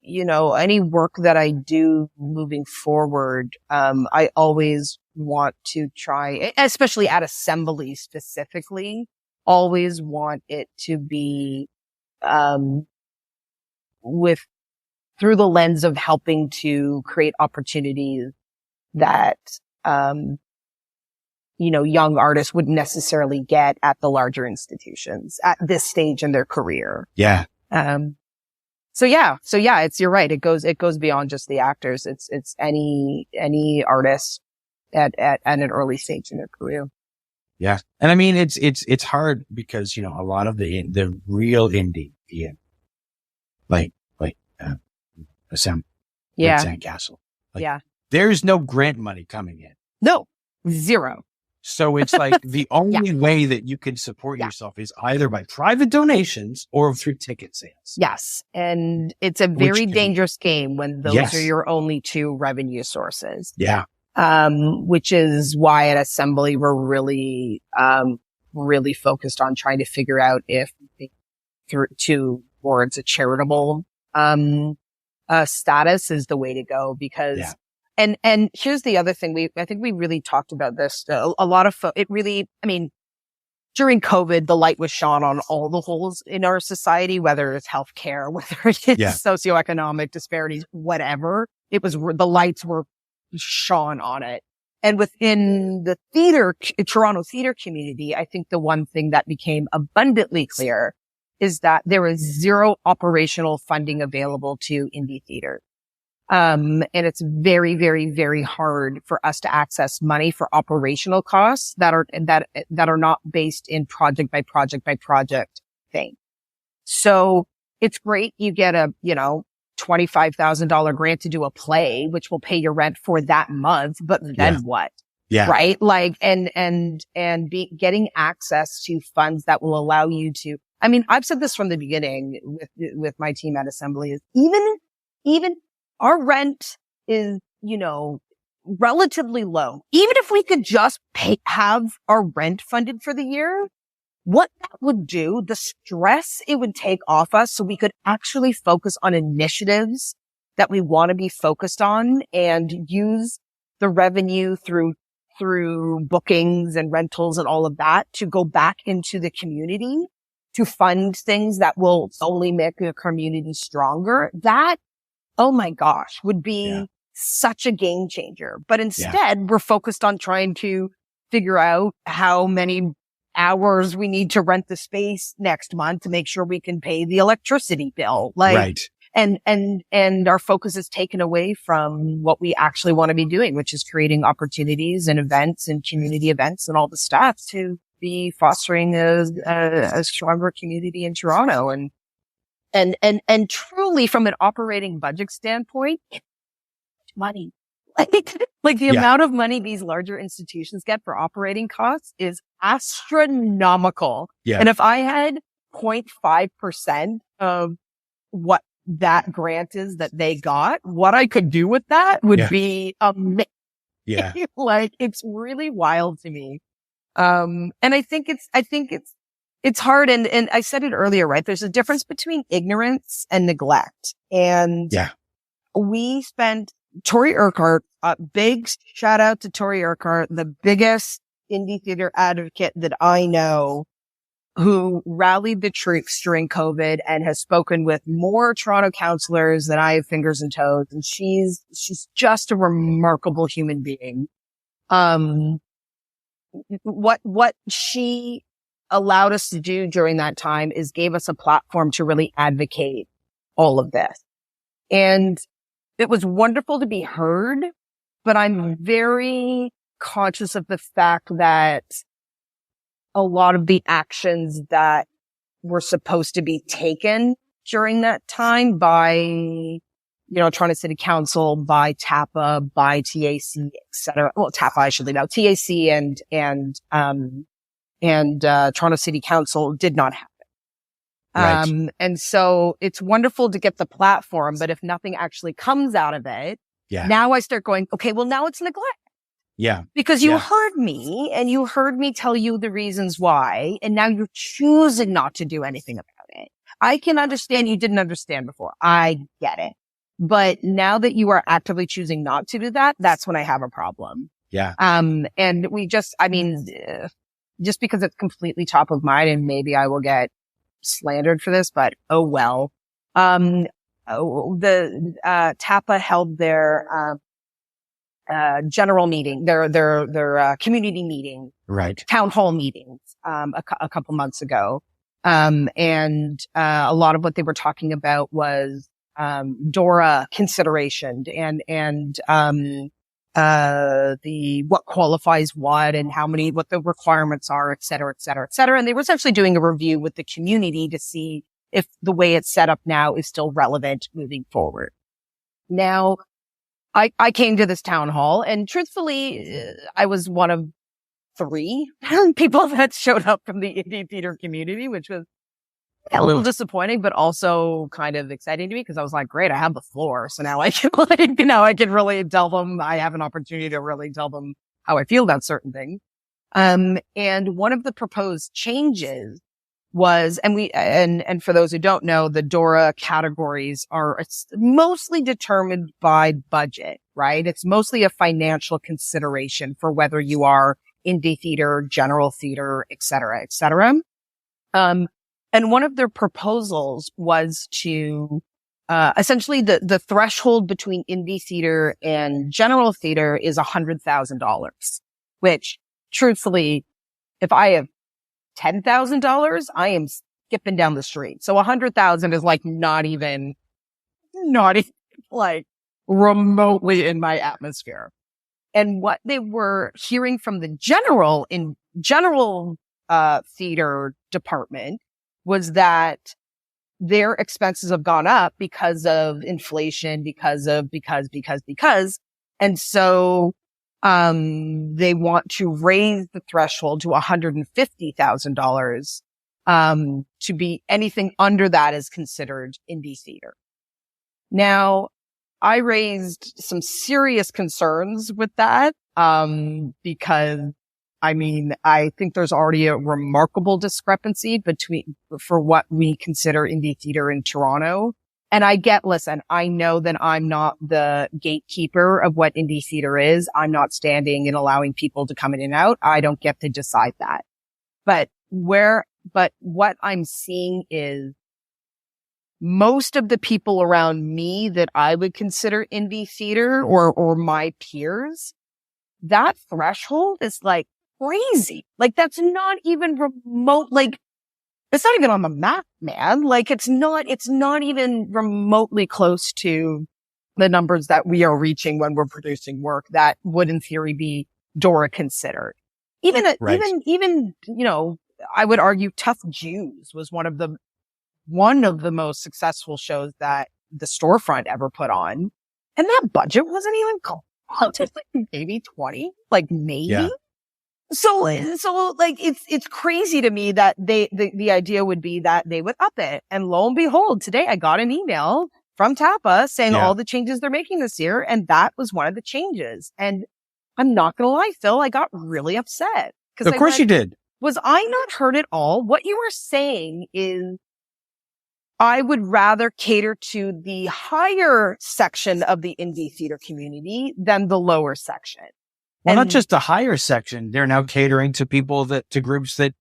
any work that I do moving forward, I always want to try, especially at Assembly specifically, always want it to be, through the lens of helping to create opportunities that, young artists wouldn't necessarily get at the larger institutions at this stage in their career. Yeah. So you're right. It goes beyond just the actors. It's any artist at an early stage in their career. Yeah. And I mean, it's hard because, a lot of the real indie, like, Assembly, Yeah. Sandcastle. Yeah. There's no grant money coming in. No, zero. So it's like the only way that you can support yourself is either by private donations or through ticket sales. Yes. And it's a very dangerous game when those are your only two revenue sources. Yeah. Which is why at Assembly we're really, really focused on trying to figure out if towards a charitable, status is the way to go because, and here's the other thing. I think we really talked about this. A lot of, during COVID, the light was shone on all the holes in our society, whether it's healthcare, whether it's socioeconomic disparities, whatever. The lights were shone on it. And within the Toronto theater community, I think the one thing that became abundantly clear is that there is zero operational funding available to indie theater. And it's very, very, very hard for us to access money for operational costs that are not based in project by project by project thing. So it's great. You get a, $25,000 grant to do a play, which will pay your rent for that month. But then what? Yeah. Right. Like, getting access to funds that will allow you to, I've said this from the beginning with my team at Assembly is even our rent is, relatively low. Even if we could just have our rent funded for the year, what that would do, the stress it would take off us so we could actually focus on initiatives that we want to be focused on and use the revenue through bookings and rentals and all of that to go back into the community to fund things that will only make the community stronger. That, oh my gosh, would be such a game changer. But instead, we're focused on trying to figure out how many hours we need to rent the space next month to make sure we can pay the electricity bill. And our focus is taken away from what we actually want to be doing, which is creating opportunities and events and community events and all the stuff to be fostering a stronger community in Toronto. And truly from an operating budget standpoint, it's money. Like the amount of money these larger institutions get for operating costs is astronomical. Yeah. And if I had 0.5% of what that grant is that they got, what I could do with that would be amazing. Yeah. Like it's really wild to me. And I think it's hard. And I said it earlier, right? There's a difference between ignorance and neglect. And we spent Tori Urquhart, big shout out to Tori Urquhart, the biggest indie theater advocate that I know, who rallied the troops during COVID and has spoken with more Toronto councillors than I have fingers and toes. And she's just a remarkable human being. What she allowed us to do during that time is gave us a platform to really advocate all of this. And it was wonderful to be heard, but I'm very conscious of the fact that a lot of the actions that were supposed to be taken during that time by, Toronto City Council, by TAPA, by TAC, et cetera. Well, TAPA, I should leave out. TAC and Toronto City Council did not happen. Right. And so it's wonderful to get the platform, but if nothing actually comes out of it, now I start going, okay, well, now it's neglect. Yeah. Because you heard me and you heard me tell you the reasons why, and now you're choosing not to do anything about it. I can understand you didn't understand before. I get it. But now that you are actively choosing not to do that, that's when I have a problem. Yeah. And we just because it's completely top of mind, and maybe I will get slandered for this, but oh well. The TAPA held their general meeting, their community meeting, right? Town hall meetings a couple months ago, and a lot of what they were talking about was Dora consideration and what qualifies what and what the requirements are, et cetera, et cetera, et cetera. And they were essentially doing a review with the community to see if the way it's set up now is still relevant moving forward. Now, I came to this town hall, and truthfully, I was one of 3 people that showed up from the indie theater community, which was a little disappointing, but also kind of exciting to me because I was like, great, I have the floor. So now I can I can really tell them, I have an opportunity to really tell them how I feel about certain things. And one of the proposed changes was, and for those who don't know, the Dora categories are mostly determined by budget, right? It's mostly a financial consideration for whether you are indie theater, general theater, et cetera, et cetera. And one of their proposals was to, essentially the threshold between indie theater and general theater is $100,000, which truthfully, if I have $10,000, I am skipping down the street. So 100,000 is like not even like remotely in my atmosphere. And what they were hearing from the general theater department was that their expenses have gone up because of inflation, because. And so, they want to raise the threshold to $150,000, to be anything under that is considered indie theater. Now, I raised some serious concerns with that, because I think there's already a remarkable discrepancy for what we consider indie theater in Toronto. And I know that I'm not the gatekeeper of what indie theater is. I'm not standing and allowing people to come in and out. I don't get to decide that. But what I'm seeing is most of the people around me that I would consider indie theater or my peers, that threshold is like crazy. Like that's not even remote. Like it's not even on the map, man. Like it's not even remotely close to the numbers that we are reaching when we're producing work that would in theory be Dora considered. Even, I would argue Tough Jews was one of the most successful shows that the Storefront ever put on. And that budget wasn't even close. Like maybe 20, like maybe. Yeah. So like, it's crazy to me that the idea would be that they would up it. And lo and behold, today I got an email from TAPA saying all the changes they're making this year. And that was one of the changes. And I'm not going to lie, Phil, I got really upset. Of course you did. Was I not heard at all? What you were saying is I would rather cater to the higher section of the indie theater community than the lower section. Well, not just the higher section. They're now catering to to groups that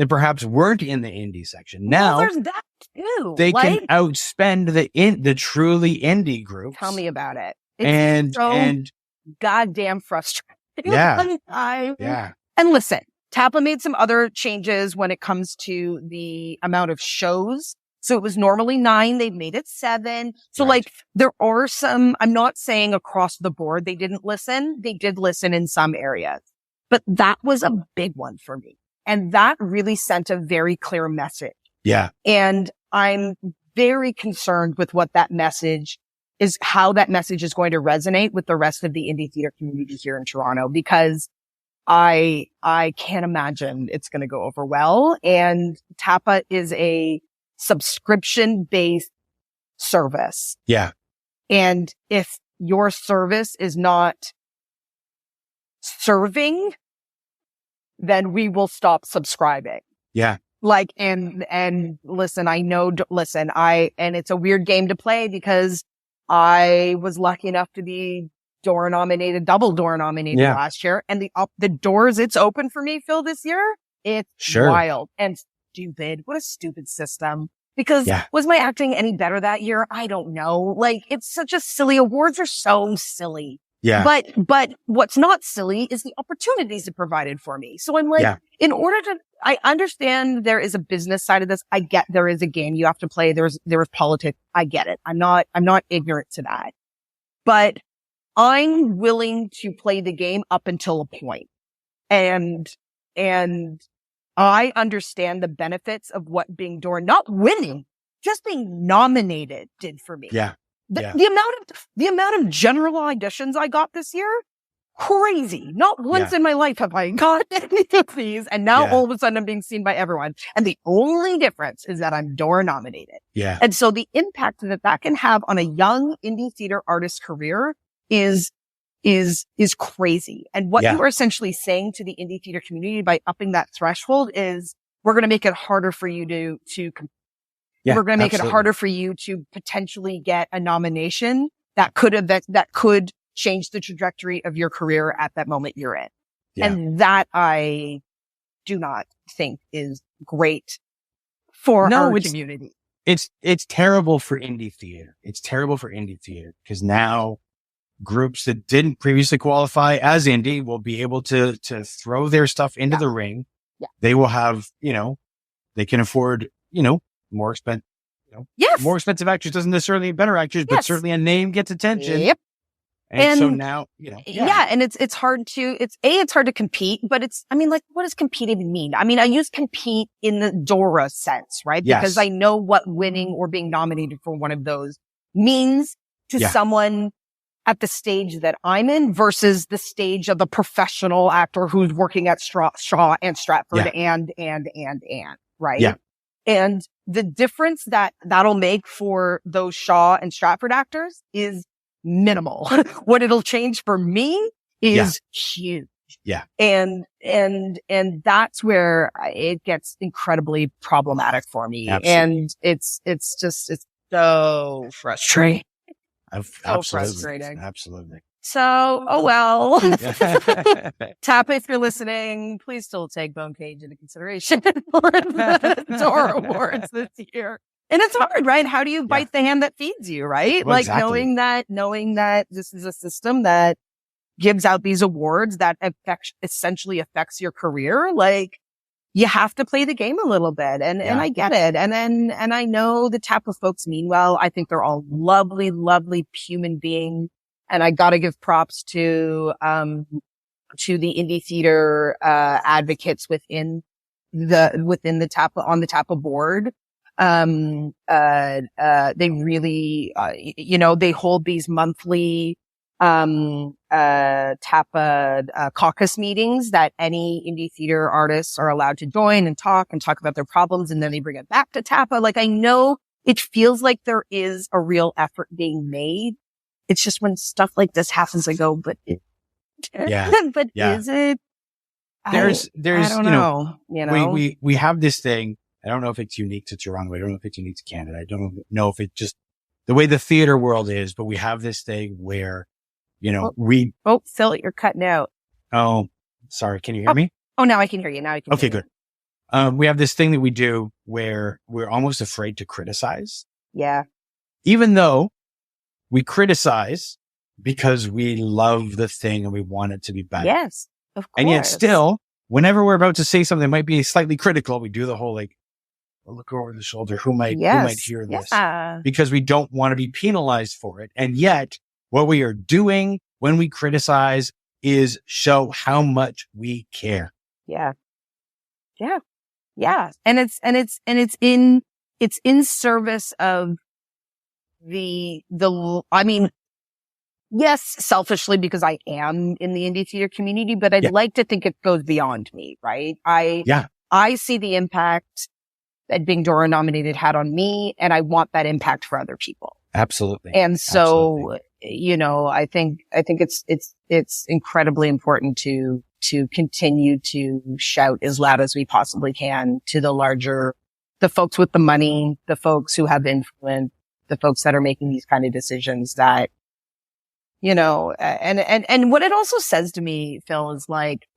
perhaps weren't in the indie section. Now there's that too. They can outspend the truly indie groups. Tell me about it. It's so goddamn frustrating. Yeah. And listen, TAPA made some other changes when it comes to the amount of shows. So it was normally 9. They've made it 7. So like there are some, I'm not saying across the board they didn't listen. They did listen in some areas, but that was a big one for me. And that really sent a very clear message. Yeah. And I'm very concerned with what that message is, how that message is going to resonate with the rest of the indie theater community here in Toronto, because I can't imagine it's going to go over well. And TAPA is a subscription-based service. Yeah. And if your service is not serving, then we will stop subscribing. Yeah. Like, and listen, and it's a weird game to play because I was lucky enough to be Dora-nominated, double Dora-nominated last year. And the doors it's open for me, Phil, this year, it's wild and stupid. What a stupid system. Because was my acting any better that year? I don't know. Like, it's such a silly, awards are so silly. Yeah. But what's not silly is the opportunities it provided for me. So I'm like, in order to, I understand there is a business side of this. I get there is a game you have to play. There is politics. I get it. I'm not ignorant to that. But I'm willing to play the game up until a point. And I understand the benefits of what being Dora, not winning, just being nominated did for me. Yeah. The amount of general auditions I got this year, crazy. Not once in my life have I got any of these. And now all of a sudden I'm being seen by everyone. And the only difference is that I'm Dora nominated. Yeah. And so the impact that can have on a young indie theater artist career is crazy. And what you are essentially saying to the indie theater community by upping that threshold is we're going to make it harder for you to we're going to make it harder for you to potentially get a nomination that could change the trajectory of your career at that moment you're in. Yeah. And that I do not think is great for our community. It's terrible for indie theater. It's terrible for indie theater because now groups that didn't previously qualify as indie will be able to throw their stuff into the ring. Yeah. They will have, they can afford, more expensive, more expensive actors doesn't necessarily mean better actors, but certainly a name gets attention. Yep. And so now, and it's hard to compete, but what does compete even mean? I mean, I use compete in the Dora sense, right? Because I know what winning or being nominated for one of those means to someone at the stage that I'm in versus the stage of the professional actor who's working at Shaw and Stratford and, right? Yeah. And the difference that'll make for those Shaw and Stratford actors is minimal. What it'll change for me is huge. Yeah. And that's where it gets incredibly problematic for me. Absolutely. And it's so frustrating. Frustrating. Absolutely. So, oh well. Tap, if you're listening, please still take Bonecage into consideration for the Dora Awards this year. And it's hard, right? How do you bite the hand that feeds you, right? Well, like knowing that this is a system that gives out these awards that essentially affects your career. Like you have to play the game a little bit and I get it. And I know the Tap of folks mean well. I think they're all lovely, lovely human beings. And I gotta give props to the indie theater, advocates within the Tap board. They really, they hold these monthly, TAPA, caucus meetings that any indie theater artists are allowed to join and talk about their problems. And then they bring it back to TAPA. Like I know it feels like there is a real effort being made. It's just when stuff like this happens, I go, but is it? There's, I don't know. We have this thing. I don't know if it's unique to Toronto. I don't know if it's unique to Canada. I don't know if it's just the way the theater world is, but we have this thing where, Phil, you're cutting out. Oh, sorry. Can you hear me? Oh, now I can hear you. Okay, good. We have this thing that we do where we're almost afraid to criticize. Yeah. Even though we criticize because we love the thing and we want it to be better. Yes, of course. And yet still, whenever we're about to say something that might be slightly critical, we do the whole look over the shoulder. Who might hear this? Yeah. Because we don't want to be penalized for it. And yet what we are doing when we criticize is show how much we care. Yeah. Yeah. Yeah. And it's in service of yes, selfishly because I am in the indie theater community, but I'd like to think it goes beyond me, right? I see the impact that being Dora nominated had on me, and I want that impact for other people. Absolutely. And so, I think it's incredibly important to continue to shout as loud as we possibly can to the folks with the money, the folks who have influence, the folks that are making these kind of decisions that, and what it also says to me, Phil, is like,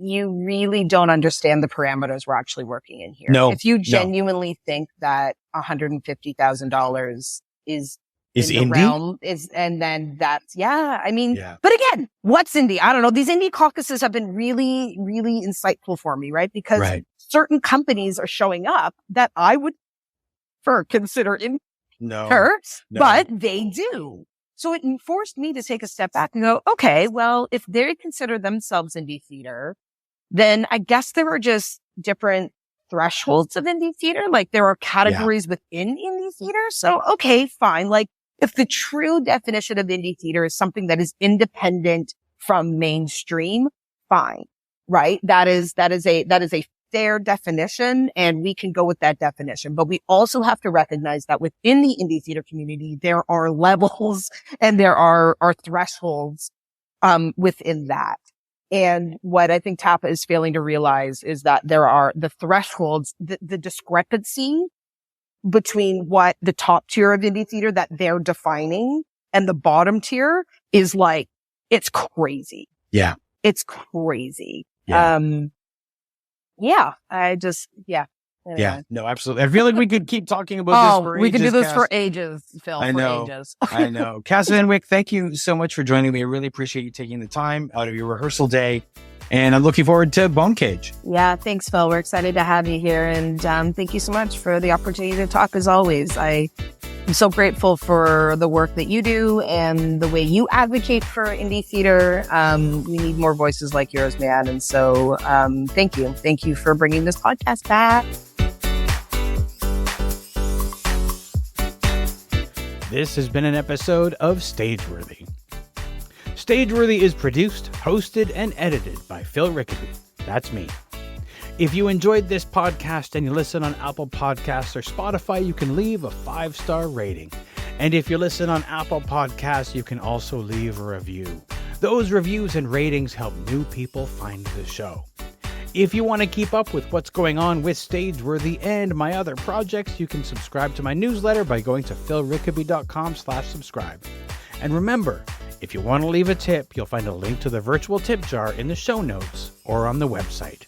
you really don't understand the parameters we're actually working in here. No. If you genuinely think that $150,000 is in the indie? realm, and then that's, but again, what's indie? I don't know. These indie caucuses have been really, really insightful for me, right? Because certain companies are showing up that I would consider in but they do. So it forced me to take a step back and go, okay, well, if they consider themselves indie theater, then I guess there are just different thresholds of indie theater. Like there are categories within indie theater. So, okay, fine. Like if the true definition of indie theater is something that is independent from mainstream, fine, right? That is a fair definition, and we can go with that definition. But we also have to recognize that within the indie theater community, there are levels and there are thresholds, within that. And what I think TAPA is failing to realize is that there are the thresholds, the discrepancy between what the top tier of indie theater that they're defining and the bottom tier is like, it's crazy. Yeah. It's crazy. Yeah. Anyway. Yeah. No, absolutely. I feel like we could keep talking about this for ages. We could do this Cass. for ages, Phil. I know. For ages. I know. Cass and Wyck, thank you so much for joining me. I really appreciate you taking the time out of your rehearsal day. And I'm looking forward to Bone Cage. Yeah, thanks, Phil. We're excited to have you here. And thank you so much for the opportunity to talk as always. I'm so grateful for the work that you do and the way you advocate for indie theater. We need more voices like yours, man. And so thank you. Thank you for bringing this podcast back. This has been an episode of Stageworthy. Stageworthy is produced, hosted, and edited by Phil Rickaby. That's me. If you enjoyed this podcast and you listen on Apple Podcasts or Spotify, you can leave a 5-star rating. And if you listen on Apple Podcasts, you can also leave a review. Those reviews and ratings help new people find the show. If you want to keep up with what's going on with Stageworthy and my other projects, you can subscribe to my newsletter by going to philrickaby.com/subscribe. And remember, if you want to leave a tip, you'll find a link to the virtual tip jar in the show notes or on the website.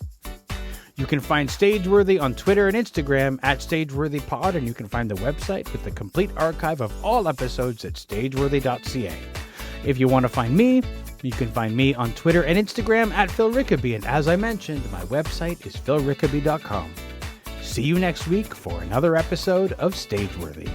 You can find Stageworthy on Twitter and Instagram at StageworthyPod, and you can find the website with the complete archive of all episodes at stageworthy.ca. If you want to find me, you can find me on Twitter and Instagram at Phil Rickaby, and as I mentioned, my website is philrickaby.com. See you next week for another episode of Stageworthy.